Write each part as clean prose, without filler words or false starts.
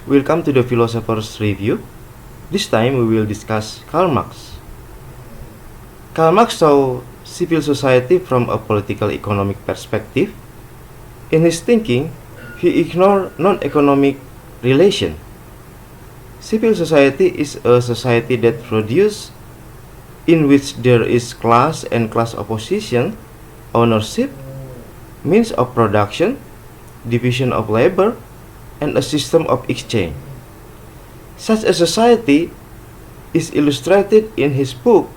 Welcome to the Philosopher's Review. This time we will discuss Karl Marx. Karl Marx saw civil society from a political economic perspective. In his thinking, he ignored non-economic relation. Civil society is a society that produces in which there is class and class opposition, ownership, means of production, division of labor, and a system of exchange. Such a society is illustrated in his book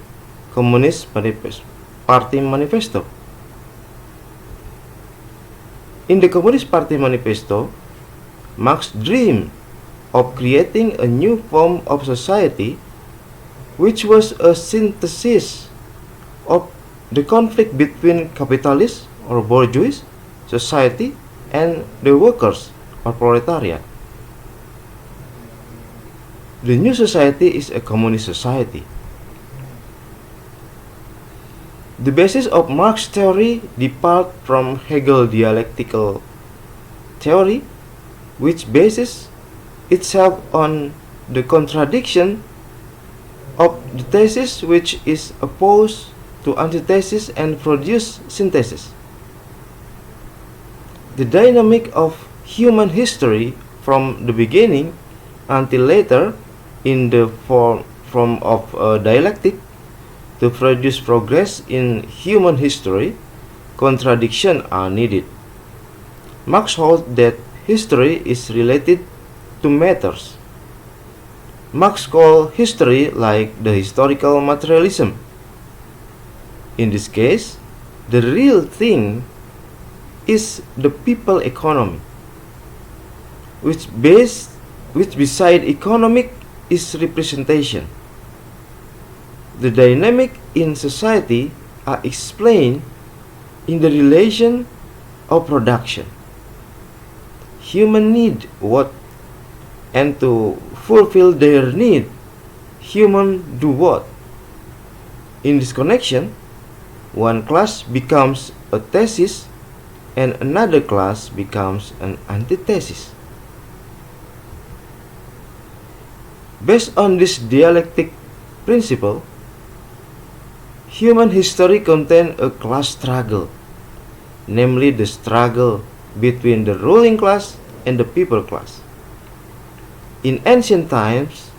Communist Party Manifesto. In the Communist Party Manifesto, Marx dreamed of creating a new form of society which was a synthesis of the conflict between capitalist or bourgeois society and the workers or proletariat. The new society is a communist society. The basis of Marx theory depart from Hegel's dialectical theory, which bases itself on the contradiction of the thesis which is opposed to antithesis and produce synthesis. The dynamic of human history from the beginning until later in the form of dialectic to produce progress in human history, contradiction are needed. Marx holds that history is related to matters. Marx called history like the historical materialism. In this case, the real thing is the people economy, which beside economic is representation. The dynamic in society are explained in the relation of production. Human need what, and to fulfill their need, human do what. In this connection, one class becomes a thesis and another class becomes an antithesis. Based on this dialectic principle, human history contains a class struggle, namely the struggle between the ruling class and the people class. In ancient times,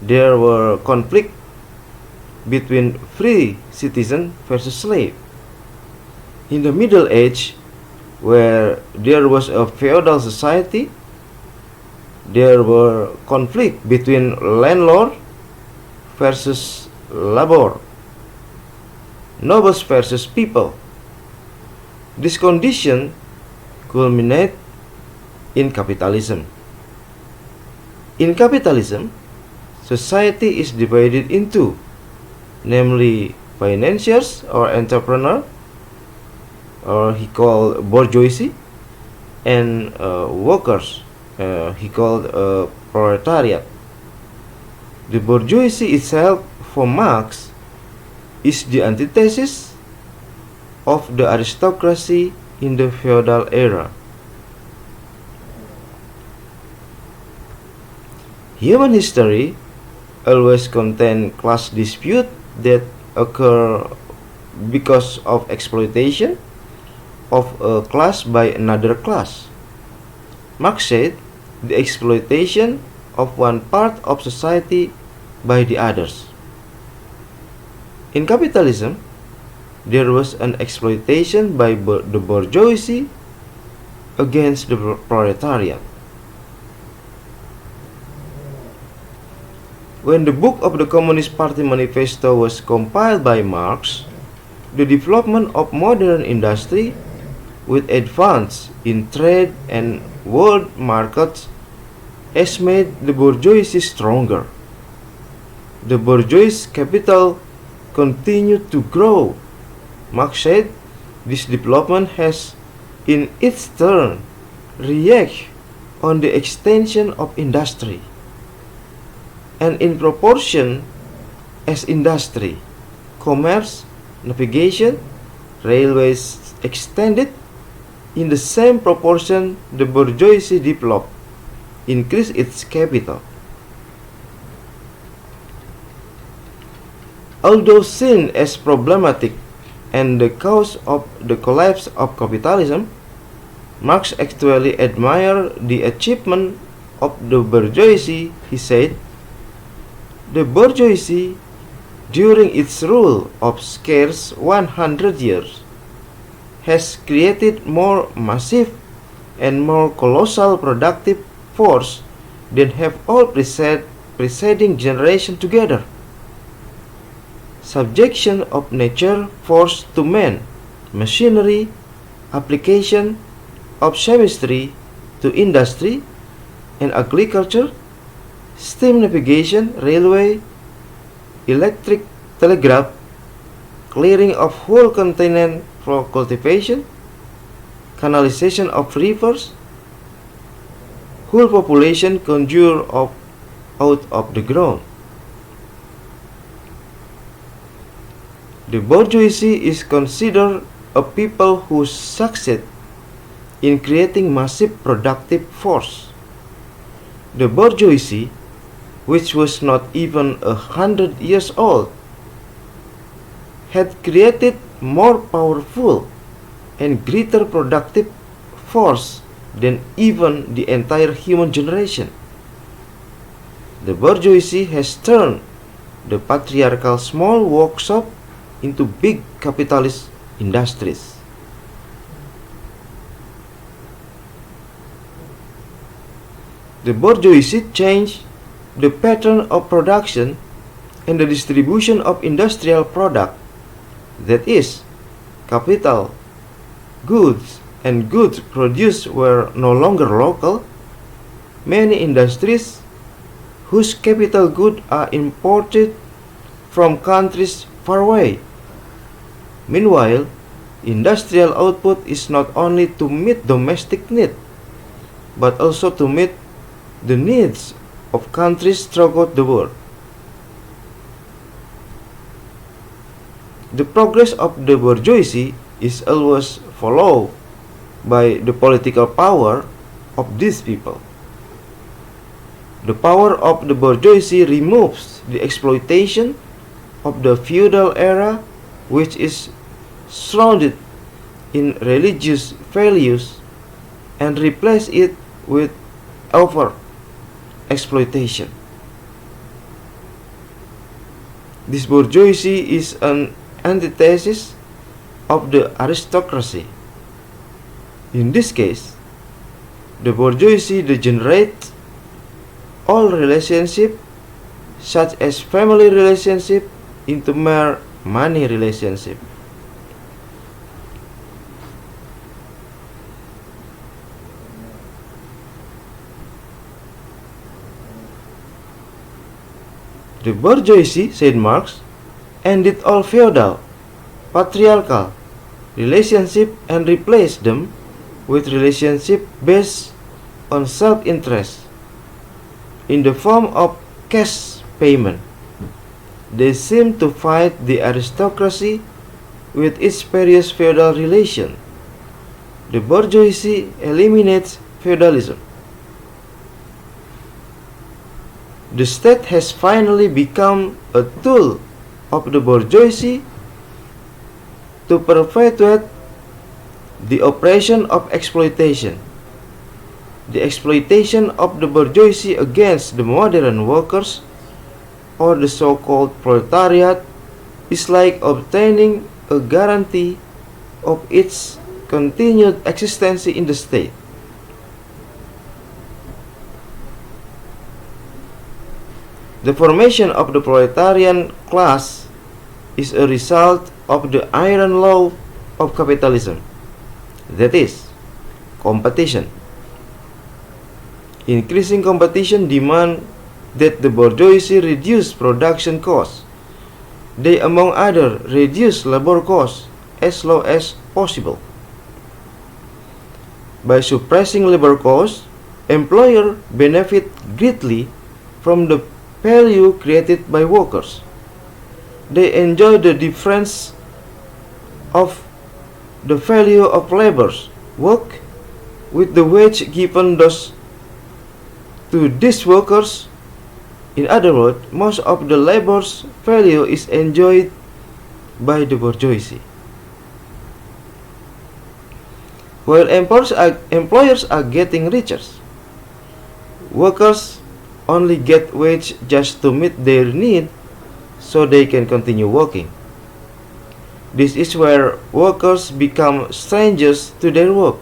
there were conflicts between free citizen versus slave. In the Middle Age, where there was a feudal society, there were conflicts between landlord versus labor, nobles versus people. This condition culminates in capitalism. In capitalism, society is divided into, namely financiers or entrepreneur, or he called bourgeoisie, and workers, he called proletariat. The bourgeoisie itself, for Marx, is the antithesis of the aristocracy in the feudal era. Human history always contains class disputes that occur because of exploitation of a class by another class. Marx said the exploitation of one part of society by the others. In capitalism, there was an exploitation by the bourgeoisie against the proletariat. When the book of the Communist Party Manifesto was compiled by Marx, the development of modern industry with advance in trade and world markets has made the bourgeoisie stronger. The bourgeois capital continued to grow. Marx said this development has in its turn reacted on the extension of industry. And in proportion as industry, commerce, navigation, railways extended, in the same proportion the bourgeoisie developed. increase its capital. Although seen as problematic and the cause of the collapse of capitalism, Marx actually admired the achievement of the bourgeoisie. He said, "The bourgeoisie, during its rule of scarce 100 years, has created more massive and more colossal productive force than have all preceding generations together. Subjection of nature force to man, machinery, application of chemistry to industry and agriculture, steam navigation, railway, electric telegraph, clearing of whole continent for cultivation, canalization of rivers, whole population conjure out of the ground." The bourgeoisie is considered a people who succeed in creating massive productive force. The bourgeoisie, which was not even 100 years old, had created more powerful and greater productive force than even the entire human generation. The bourgeoisie has turned the patriarchal small workshop into big capitalist industries. The bourgeoisie changed the pattern of production and the distribution of industrial product, that is, capital, goods, and goods produced were no longer local. Many industries whose capital goods are imported from countries far away. Meanwhile, industrial output is not only to meet domestic need, but also to meet the needs of countries throughout the world. The progress of the bourgeoisie is always followed by the political power of these people. The power of the bourgeoisie removes the exploitation of the feudal era, which is shrouded in religious values, and replaces it with overt exploitation. This bourgeoisie is an antithesis of the aristocracy. In this case, the bourgeoisie degenerates all relationship, such as family relationship, into mere money relationship. The bourgeoisie, said Marx, ended all feudal, patriarchal relationship and replaced them with relationship based on self-interest in the form of cash payment. They seem to fight the aristocracy with its various feudal relations. The bourgeoisie eliminates feudalism. The state has finally become a tool of the bourgeoisie to perpetuate the oppression of exploitation. The exploitation of the bourgeoisie against the modern workers, or the so-called proletariat, is like obtaining a guarantee of its continued existence in the state. The formation of the proletarian class is a result of the iron law of capitalism, that is, competition. Increasing competition demands that the bourgeoisie reduce production costs. They, among others, reduce labor costs as low as possible. By suppressing labor costs, employers benefit greatly from the value created by workers. They enjoy the difference of the value of labor's work with the wage given those to these workers. In other words, most of the labor's value is enjoyed by the bourgeoisie. While employers are getting richer, workers only get wage just to meet their need so they can continue working. This is where workers become strangers to their work.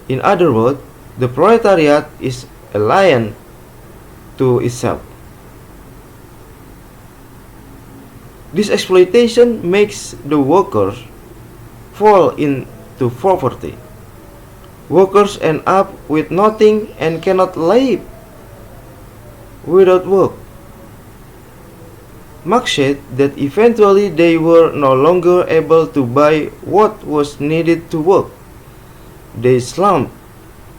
In other words, the proletariat is alien to itself. This exploitation makes the workers fall into poverty. Workers end up with nothing and cannot live without work. Marx said that eventually they were no longer able to buy what was needed to work. They slumped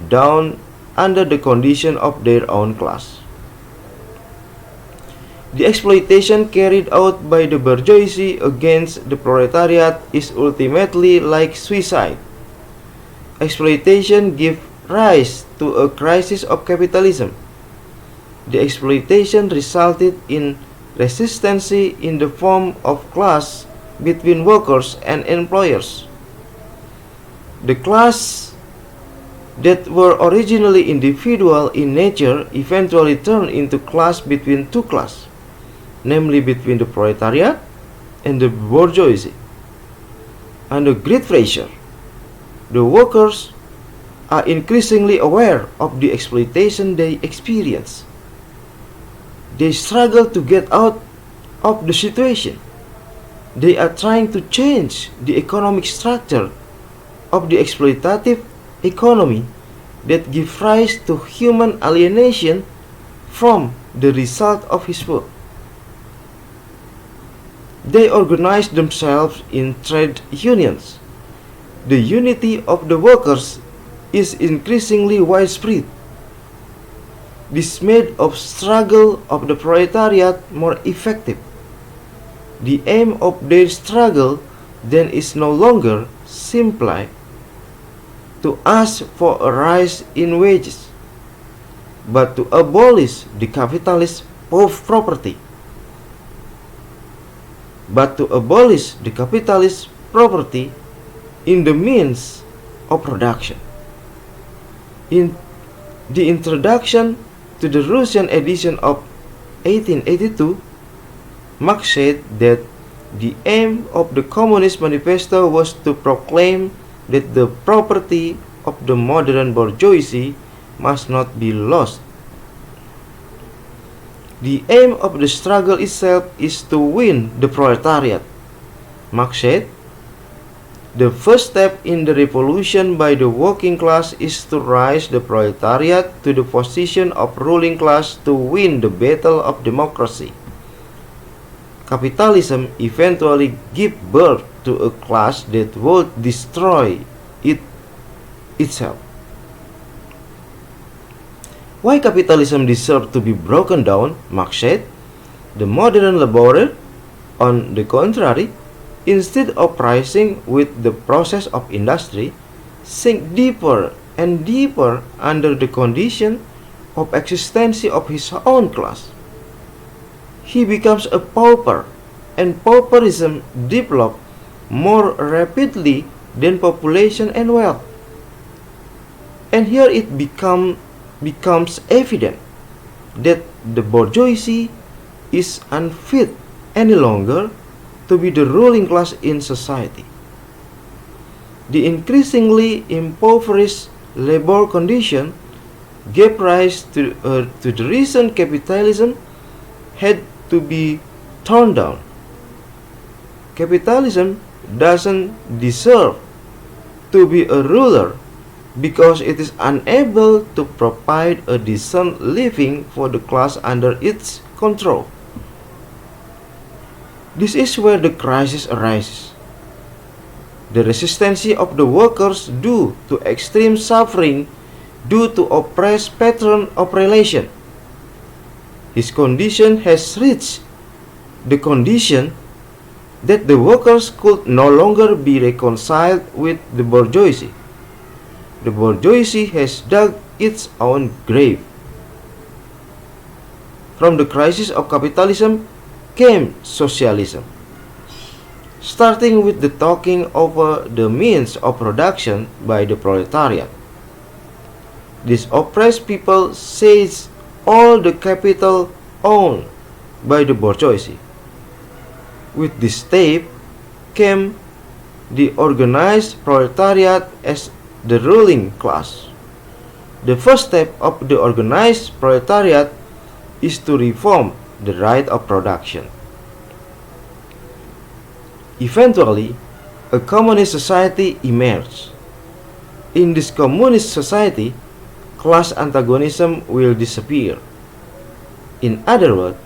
down under the condition of their own class. The exploitation carried out by the bourgeoisie against the proletariat is ultimately like suicide. Exploitation gives rise to a crisis of capitalism. The exploitation resulted in resistance in the form of clash between workers and employers. The class that were originally individual in nature eventually turned into clash between two classes, namely between the proletariat and the bourgeoisie. Under great pressure, the workers are increasingly aware of the exploitation they experience. They struggle to get out of the situation. They are trying to change the economic structure of the exploitative economy that gives rise to human alienation from the result of his work. They organize themselves in trade unions. The unity of the workers is increasingly widespread. This made the struggle of the proletariat more effective. The aim of their struggle then is no longer simply to ask for a rise in wages, but to abolish the capitalist property. In the means of production. In the introduction to the Russian edition of 1882, Marx said that the aim of the Communist Manifesto was to proclaim that the property of the modern bourgeoisie must not be lost. The aim of the struggle itself is to win the proletariat. Marx said, the first step in the revolution by the working class is to raise the proletariat to the position of ruling class to win the battle of democracy. Capitalism eventually gives birth to a class that would destroy itself. Why capitalism deserves to be broken down? Marx said, the modern laborer, on the contrary, instead of rising with the process of industry, sink deeper and deeper under the condition of existence of his own class. He becomes a pauper, and pauperism develops more rapidly than population and wealth. And here it becomes evident that the bourgeoisie is unfit any longer to be the ruling class in society. The increasingly impoverished labor condition gave rise to the reason capitalism had to be torn down. Capitalism doesn't deserve to be a ruler because it is unable to provide a decent living for the class under its control. This is where the crisis arises. The resistance of the workers due to extreme suffering due to oppressed pattern of relation. His condition has reached the condition that the workers could no longer be reconciled with the bourgeoisie. The bourgeoisie has dug its own grave. From the crisis of capitalism came socialism, starting with the taking over the means of production by the proletariat. This oppressed people seized all the capital owned by the bourgeoisie. With this step came the organized proletariat as the ruling class. The first step of the organized proletariat is to reform the right of production. Eventually, a communist society emerged. In this communist society, class antagonism will disappear. In other words,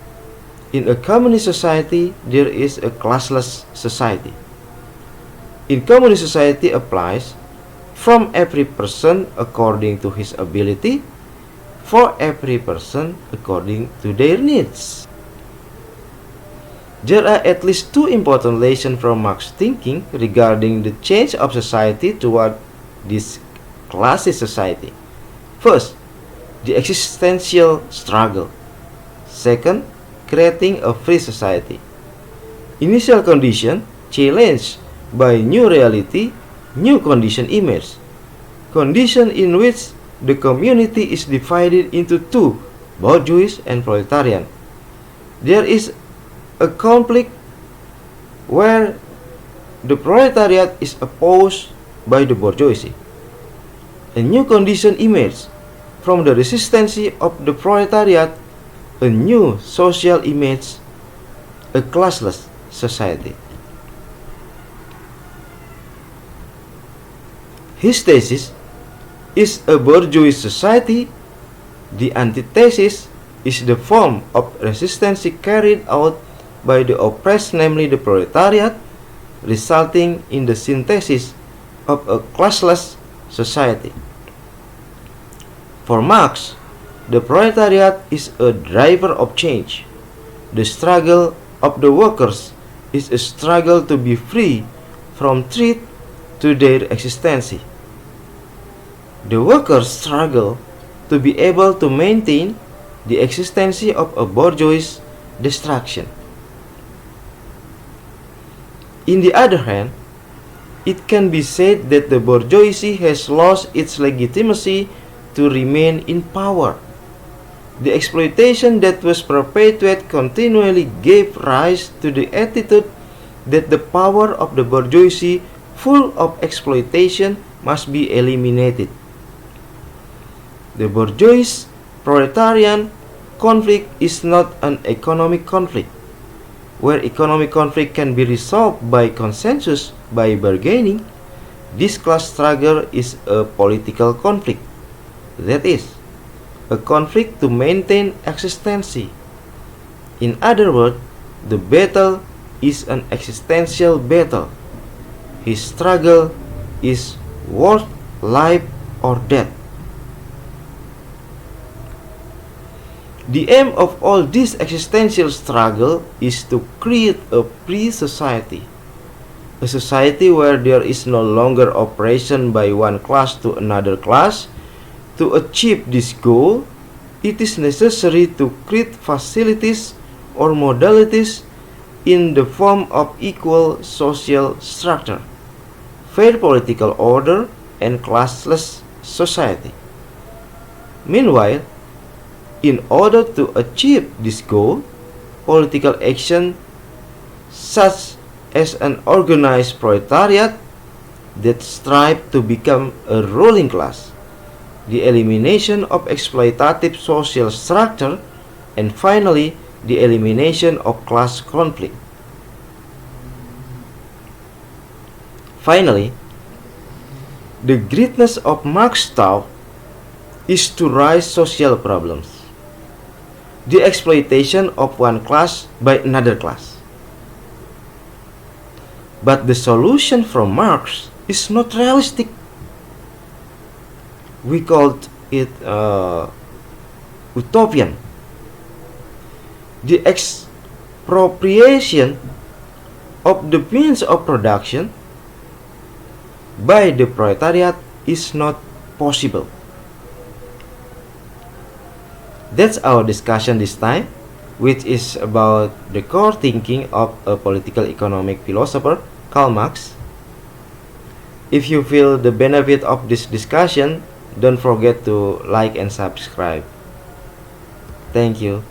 in a communist society, there is a classless society. In communist society applies from every person according to his ability, for every person according to their needs. There are at least two important lessons from Marx's thinking regarding the change of society toward this classless society. First, the existential struggle. Second, creating a free society. Initial condition challenged by new reality, new condition emerge. Condition in which the community is divided into two, bourgeois and proletarian. There is a conflict where the proletariat is opposed by the bourgeoisie. A new condition emerges from the resistance of the proletariat, a new social image, a classless society. His thesis is a bourgeois society. The antithesis is the form of resistance carried out by the oppressed, namely the proletariat, resulting in the synthesis of a classless society. For Marx, the proletariat is a driver of change. The struggle of the workers is a struggle to be free from threat to their existence. The workers struggle to be able to maintain the existence of a bourgeois destruction. In the other hand, it can be said that the bourgeoisie has lost its legitimacy to remain in power. The exploitation that was perpetuated continually gave rise to the attitude that the power of the bourgeoisie, full of exploitation, must be eliminated. The bourgeois proletarian conflict is not an economic conflict, where economic conflict can be resolved by consensus, by bargaining. This class struggle is a political conflict, that is, a conflict to maintain existence. In other words, the battle is an existential battle. His struggle is worth life or death. The aim of all this existential struggle is to create a free society, a society where there is no longer oppression by one class to another class. To achieve this goal, it is necessary to create facilities or modalities in the form of equal social structure, fair political order, and classless society. Meanwhile, in order to achieve this goal, political action such as an organized proletariat that strive to become a ruling class, the elimination of exploitative social structure, and finally, the elimination of class conflict. Finally, the greatness of Marx's thought is to raise social problems, the exploitation of one class by another class. But the solution from Marx is not realistic. We called it utopian. The expropriation of the means of production by the proletariat is not possible. That's our discussion this time. which is about the core thinking of a political economic philosopher, Karl Marx. If you feel the benefit of this discussion, don't forget to like and subscribe. Thank you.